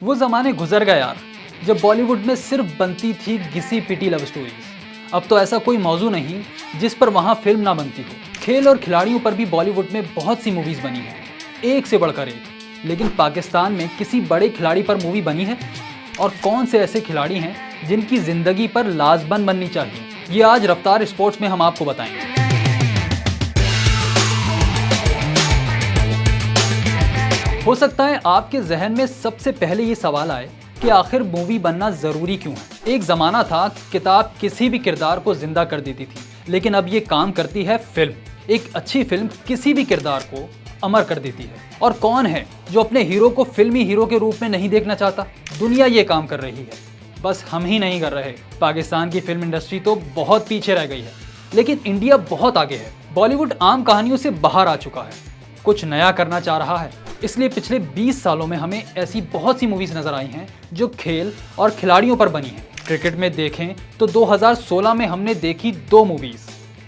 वो ज़माने गुजर गए यार, जब बॉलीवुड में सिर्फ बनती थी घिसी पिटी लव स्टोरीज। अब तो ऐसा कोई मौजू नहीं जिस पर वहाँ फिल्म ना बनती हो। खेल और खिलाड़ियों पर भी बॉलीवुड में बहुत सी मूवीज़ बनी हैं, एक से बढ़कर एक। लेकिन पाकिस्तान में किसी बड़े खिलाड़ी पर मूवी बनी है? और कौन से ऐसे खिलाड़ी हैं जिनकी ज़िंदगी पर लाजबन बननी चाहिए, ये आज रफ्तार स्पोर्ट्स में हम आपको बताएंगे। हो सकता है आपके जहन में सबसे पहले ये सवाल आए कि आखिर मूवी बनना ज़रूरी क्यों है। एक ज़माना था किताब किसी भी किरदार को जिंदा कर देती थी, लेकिन अब ये काम करती है फिल्म। एक अच्छी फिल्म किसी भी किरदार को अमर कर देती है। और कौन है जो अपने हीरो को फिल्मी हीरो के रूप में नहीं देखना चाहता? दुनिया ये काम कर रही है, बस हम ही नहीं कर रहे। पाकिस्तान की फिल्म इंडस्ट्री तो बहुत पीछे रह गई है, लेकिन इंडिया बहुत आगे है। बॉलीवुड आम कहानियों से बाहर आ चुका है, कुछ नया करना चाह रहा है। इसलिए पिछले 20 सालों में हमें ऐसी बहुत सी मूवीज नजर आई हैं जो खेल और खिलाड़ियों पर बनी हैं। क्रिकेट में देखें तो 2016 में हमने देखी 2 मूवीज,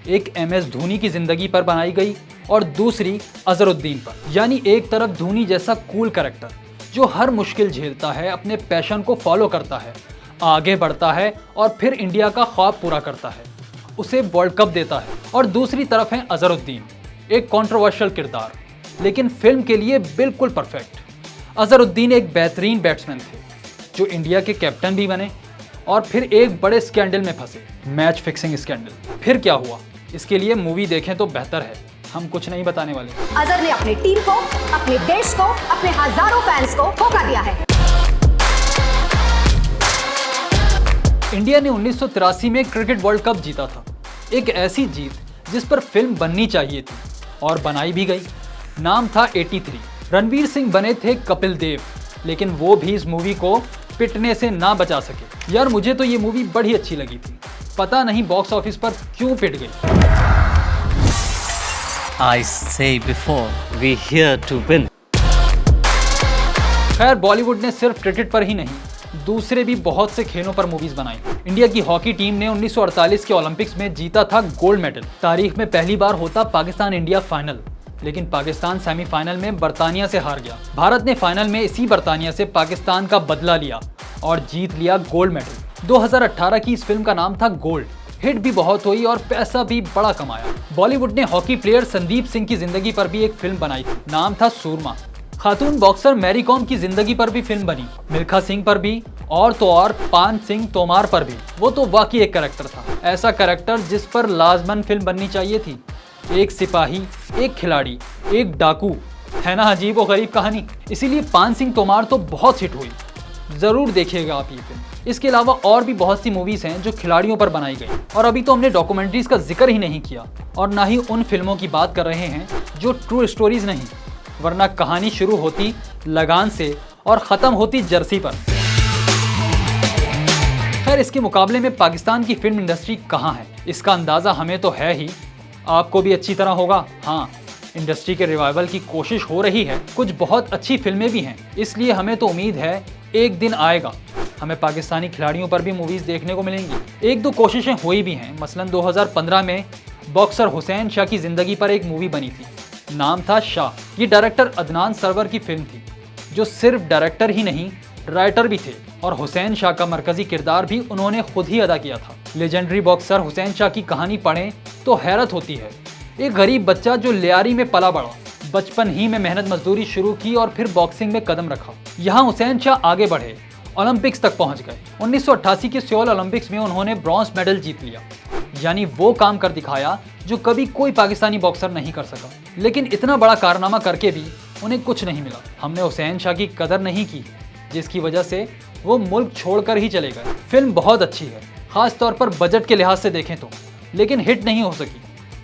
एक MS धोनी की जिंदगी पर बनाई गई और दूसरी अजहरुद्दीन पर। यानी एक तरफ धोनी जैसा कूल कैरेक्टर जो हर मुश्किल झेलता है, अपने पैशन को फॉलो करता है, आगे बढ़ता है और फिर इंडिया का ख्वाब पूरा करता है, उसे वर्ल्ड कप देता है। और दूसरी तरफ है अजहरुद्दीन, एक कंट्रोवर्शियल किरदार लेकिन फिल्म के लिए बिल्कुल परफेक्ट। अजहरुद्दीन एक बेहतरीन बैट्समैन थे जो इंडिया के कैप्टन भी बने और फिर एक बड़े स्कैंडल में फंसे, मैच फिक्सिंग स्कैंडल। फिर क्या हुआ, इसके लिए मूवी देखें तो बेहतर है, हम कुछ नहीं बताने वाले। अजहर ने अपनी टीम को, अपने देश को, अपने हजारों फैंस को धोखा दिया है। इंडिया ने 1983 में क्रिकेट वर्ल्ड कप जीता था, एक ऐसी जीत जिस पर फिल्म बननी चाहिए थी और बनाई भी गई। नाम था 83। रणवीर सिंह बने थे कपिल देव, लेकिन वो भी इस मूवी को पिटने से ना बचा सके। यार मुझे तो ये मूवी बड़ी अच्छी लगी थी, पता नहीं बॉक्स ऑफिस पर क्यों पिट गई। I say before, we here to win. खैर बॉलीवुड ने सिर्फ क्रिकेट पर ही नहीं, दूसरे भी बहुत से खेलों पर मूवीज बनाई। इंडिया की हॉकी टीम ने 1948 के ओलंपिक्स में जीता था गोल्ड मेडल। तारीख में पहली बार होता पाकिस्तान इंडिया फाइनल, लेकिन पाकिस्तान सेमीफाइनल में बर्तानिया से हार गया। भारत ने फाइनल में इसी बर्तानिया से पाकिस्तान का बदला लिया और जीत लिया गोल्ड मेडल। 2018 की इस फिल्म का नाम था गोल्ड। हिट भी बहुत हुई और पैसा भी बड़ा कमाया। बॉलीवुड ने हॉकी प्लेयर संदीप सिंह की जिंदगी पर भी एक फिल्म बनाई थी, नाम था सूरमा। खातून बॉक्सर मैरी कॉम की जिंदगी पर भी फिल्म बनी, मिल्खा सिंह पर भी और तो और पान सिंह तोमार पर भी। वो तो वाकई एक कैरेक्टर था, ऐसा कैरेक्टर जिस पर लाजमन फिल्म बननी चाहिए थी। एक सिपाही, एक खिलाड़ी, एक डाकू, है ना अजीब और गरीब कहानी। इसीलिए पान सिंह तोमार तो बहुत हिट हुई, जरूर देखिएगा आप ये फिल्म। इसके अलावा और भी बहुत सी मूवीज हैं जो खिलाड़ियों पर बनाई गई। और अभी तो हमने डॉक्यूमेंट्रीज का जिक्र ही नहीं किया और ना ही उन फिल्मों की बात कर रहे हैं जो ट्रू स्टोरीज नहीं, वरना कहानी शुरू होती लगान से और खत्म होती जर्सी पर। खैर इसके मुकाबले में पाकिस्तान की फिल्म इंडस्ट्री कहाँ है, इसका अंदाजा हमें तो है ही, आपको भी अच्छी तरह होगा। हाँ, इंडस्ट्री के रिवाइवल की कोशिश हो रही है, कुछ बहुत अच्छी फिल्में भी हैं, इसलिए हमें तो उम्मीद है एक दिन आएगा हमें पाकिस्तानी खिलाड़ियों पर भी मूवीज देखने को मिलेंगी। एक दो कोशिशें हुई भी हैं, मसलन 2015 में बॉक्सर हुसैन शाह की जिंदगी पर एक मूवी बनी थी, नाम था शाह। ये डायरेक्टर अदनान सरवर की फिल्म थी, जो सिर्फ डायरेक्टर ही नहीं राइटर भी थे, और हुसैन शाह का मरकजी किरदार भी उन्होंने खुद ही अदा किया था। लेजेंडरी बॉक्सर हुसैन शाह की कहानी पढ़ें तो हैरत होती है। एक गरीब बच्चा जो लियारी में पला बड़ा, बचपन ही में मेहनत मजदूरी शुरू की और फिर बॉक्सिंग में कदम रखा। यहाँ हुसैन शाह आगे बढ़े, ओलंपिक्स तक पहुंच गए। 1988 के सियोल ओलंपिक्स में उन्होंने ब्रॉन्ज मेडल जीत लिया, यानी वो काम कर दिखाया जो कभी कोई पाकिस्तानी बॉक्सर नहीं कर सका। लेकिन इतना बड़ा कारनामा करके भी उन्हें कुछ नहीं मिला। हमने हुसैन शाह की कदर नहीं की, जिसकी वजह से वो मुल्क छोड़कर ही चले गए। फिल्म बहुत अच्छी है, खास तौर पर बजट के लिहाज से देखें तो, लेकिन हिट नहीं हो सकी।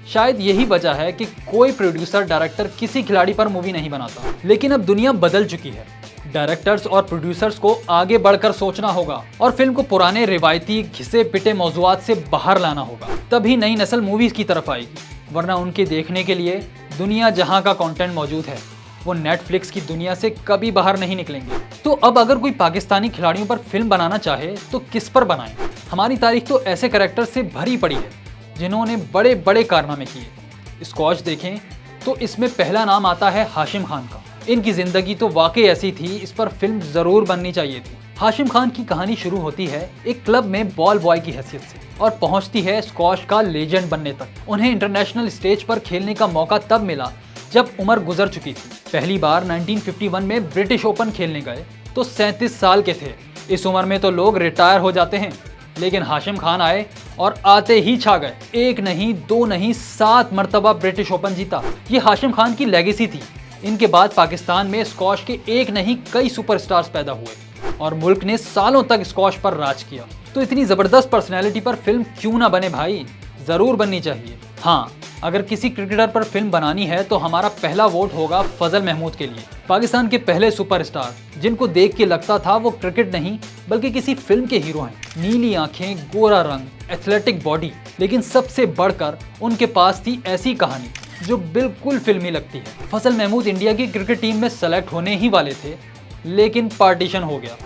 शायद यही वजह है कि कोई प्रोड्यूसर डायरेक्टर किसी खिलाड़ी पर मूवी नहीं बनाता। लेकिन अब दुनिया बदल चुकी है, डायरेक्टर्स और प्रोड्यूसर्स को आगे बढ़कर सोचना होगा और फिल्म को पुराने रिवायती घिसे पिटे मौजुआत से बाहर लाना होगा, तभी नई नस्ल मूवीज की तरफ आएगी। वरना उनके देखने के लिए दुनिया जहां का कंटेंट मौजूद है, वो नेटफ्लिक्स की दुनिया से कभी बाहर नहीं निकलेंगे। तो अब अगर कोई पाकिस्तानी खिलाड़ियों पर फिल्म बनाना चाहे तो किस पर बनाए? हमारी तारीख तो ऐसे कैरेक्टर से भरी पड़ी है जिन्होंने बड़े बड़े कारनामे किए। स्कॉच देखें तो इसमें पहला नाम आता है हाशिम खान का। इनकी जिंदगी तो वाकई ऐसी थी, इस पर फिल्म जरूर बननी चाहिए थी। हाशिम खान की कहानी शुरू होती है एक क्लब में बॉल बॉय की हैसियत से और पहुंचती है स्क्वॉश का लेजेंड बनने तक। उन्हें इंटरनेशनल स्टेज पर खेलने का मौका तब मिला जब उम्र गुजर चुकी थी। पहली बार 1951 में ब्रिटिश ओपन खेलने गए तो 37 साल के थे। इस उम्र में तो लोग रिटायर हो जाते हैं, लेकिन हाशिम खान आए और आते ही छा गए। एक नहीं, दो नहीं, 7 मरतबा ब्रिटिश ओपन जीता। ये हाशिम खान की लेगेसी थी। इनके बाद पाकिस्तान में स्क्वॉश के एक नहीं कई सुपरस्टार्स पैदा हुए और मुल्क ने सालों तक स्क्वॉश पर राज किया। तो इतनी जबरदस्त पर्सनैलिटी पर फिल्म क्यों ना बने भाई, जरूर बननी चाहिए। हाँ, अगर किसी क्रिकेटर पर फिल्म बनानी है तो हमारा पहला वोट होगा फजल महमूद के लिए। पाकिस्तान के पहले सुपरस्टार जिनको देख के लगता था वो क्रिकेट नहीं बल्कि किसी फिल्म के हीरो हैं। नीली आंखें, गोरा रंग, एथलेटिक बॉडी, लेकिन सबसे बढ़कर उनके पास थी ऐसी कहानी जो बिल्कुल फिल्मी लगती है। फजल महमूद इंडिया की क्रिकेट टीम में सेलेक्ट होने ही वाले थे, लेकिन पार्टीशन हो गया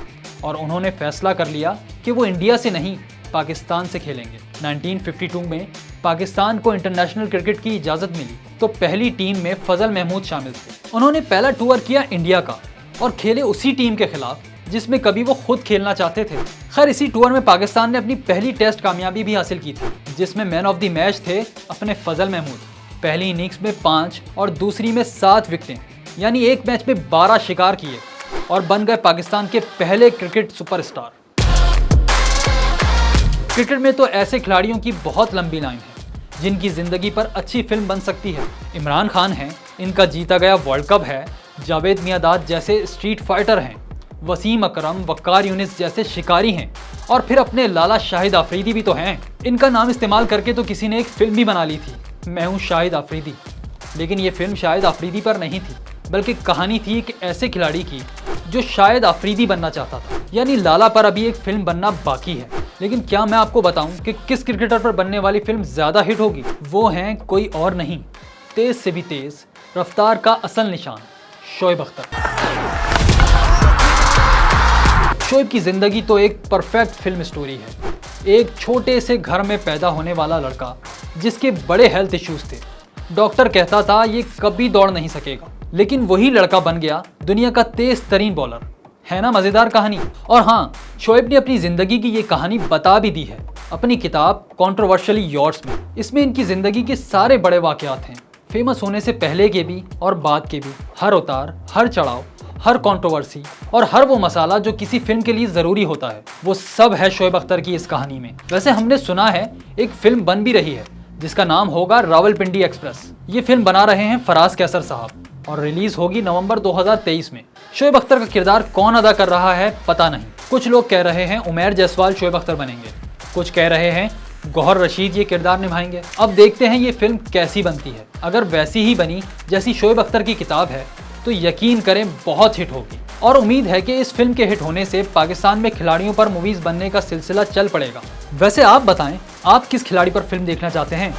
और उन्होंने फैसला कर लिया कि वो इंडिया से नहीं पाकिस्तान से खेलेंगे। 1952 में पाकिस्तान को इंटरनेशनल क्रिकेट की इजाज़त मिली तो पहली टीम में फजल महमूद शामिल थे। उन्होंने पहला टूर किया इंडिया का और खेले उसी टीम के खिलाफ जिसमें कभी वो खुद खेलना चाहते थे। खैर, इसी टूर में पाकिस्तान ने अपनी पहली टेस्ट कामयाबी भी हासिल की थी, जिसमें मैन ऑफ द मैच थे अपने फजल महमूद। पहली इनिंग्स में 5 और दूसरी में 7 विकेटें, यानी एक मैच में 12 शिकार किए और बन गए पाकिस्तान के पहले क्रिकेट सुपरस्टार। क्रिकेट में तो ऐसे खिलाड़ियों की बहुत लंबी लाइन है जिनकी जिंदगी पर अच्छी फिल्म बन सकती है। इमरान खान हैं, इनका जीता गया वर्ल्ड कप है। जावेद मियांदाद जैसे स्ट्रीट फाइटर हैं। वसीम अकरम, वक्कार यूनिस जैसे शिकारी हैं। और फिर अपने लाला शाहिद आफरीदी भी तो हैं। इनका नाम इस्तेमाल करके तो किसी ने एक फिल्म भी बना ली थी, मैं हूँ शाहिद आफरीदी। लेकिन ये फिल्म शाहिद आफरीदी पर नहीं थी, बल्कि कहानी थी एक ऐसे खिलाड़ी की जो शाहिद आफरीदी बनना चाहता था। यानी लाला पर अभी एक फिल्म बनना बाकी है। लेकिन क्या मैं आपको बताऊं कि किस क्रिकेटर पर बनने वाली फिल्म ज़्यादा हिट होगी? वो हैं कोई और नहीं, तेज से भी तेज, रफ्तार का असल निशान, शोएब अख्तर। शोएब की ज़िंदगी तो एक परफेक्ट फिल्म स्टोरी है। एक छोटे से घर में पैदा होने वाला लड़का जिसके बड़े हेल्थ इश्यूज थे। डॉक्टर कहता था ये कभी दौड़ नहीं सकेगा, लेकिन वही लड़का बन गया दुनिया का तेज तरीन बॉलर। है ना मज़ेदार कहानी? और हाँ, शोएब ने अपनी ज़िंदगी की ये कहानी बता भी दी है अपनी किताब कंट्रोवर्शियली योर्स में। इसमें इनकी ज़िंदगी के सारे बड़े वाक़यात हैं, फेमस होने से पहले के भी और बाद के भी। हर उतार, हर चढ़ाव, हर कंट्रोवर्सी और हर वो मसाला जो किसी फिल्म के लिए ज़रूरी होता है, वो सब है शोएब अख्तर की इस कहानी में। वैसे हमने सुना है एक फ़िल्म बन भी रही है जिसका नाम होगा रावलपिंडी एक्सप्रेस। ये फिल्म बना रहे हैं फराज कैसर साहब और रिलीज होगी नवंबर 2023 में। शोएब अख्तर का किरदार कौन अदा कर रहा है पता नहीं। कुछ लोग कह रहे हैं उमैर जायसवाल शोएब अख्तर बनेंगे, कुछ कह रहे हैं गौहर रशीद ये किरदार निभाएंगे। अब देखते हैं ये फिल्म कैसी बनती है। अगर वैसी ही बनी जैसी शोएब अख्तर की किताब है तो यकीन करें बहुत हिट होगी। और उम्मीद है कि इस फिल्म के हिट होने से पाकिस्तान में खिलाड़ियों पर मूवीज बनने का सिलसिला चल पड़ेगा। वैसे आप बताएं, आप किस खिलाड़ी पर फिल्म देखना चाहते हैं?